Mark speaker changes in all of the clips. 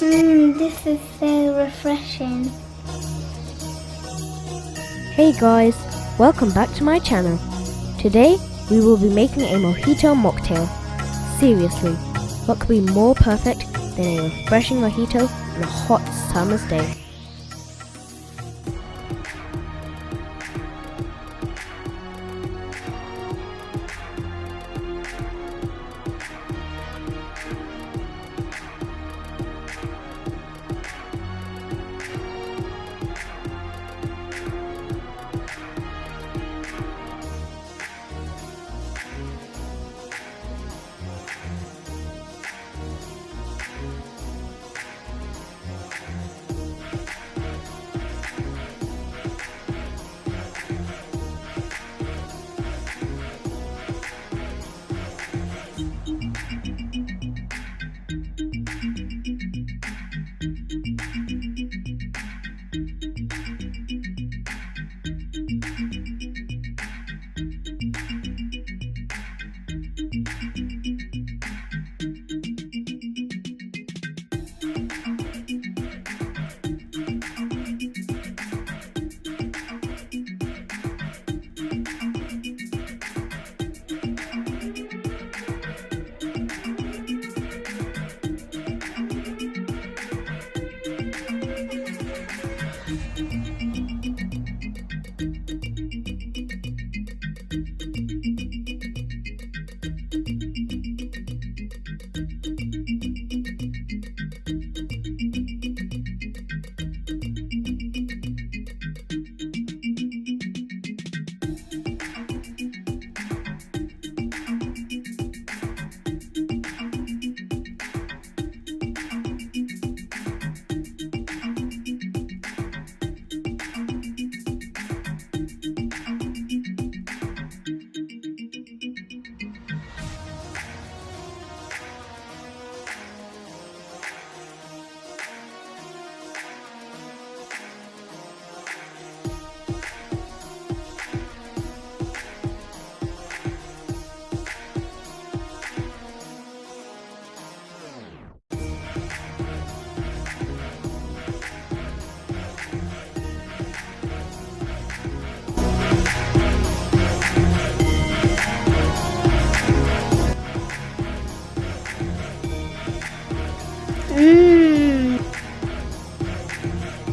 Speaker 1: This is so refreshing.
Speaker 2: Hey guys, welcome back to my channel. Today we will be making a Mojito Mocktail. Seriously, what could be more perfect than a refreshing mojito on a hot summer's day?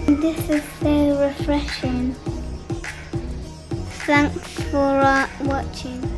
Speaker 1: This is so refreshing. Thanks for watching.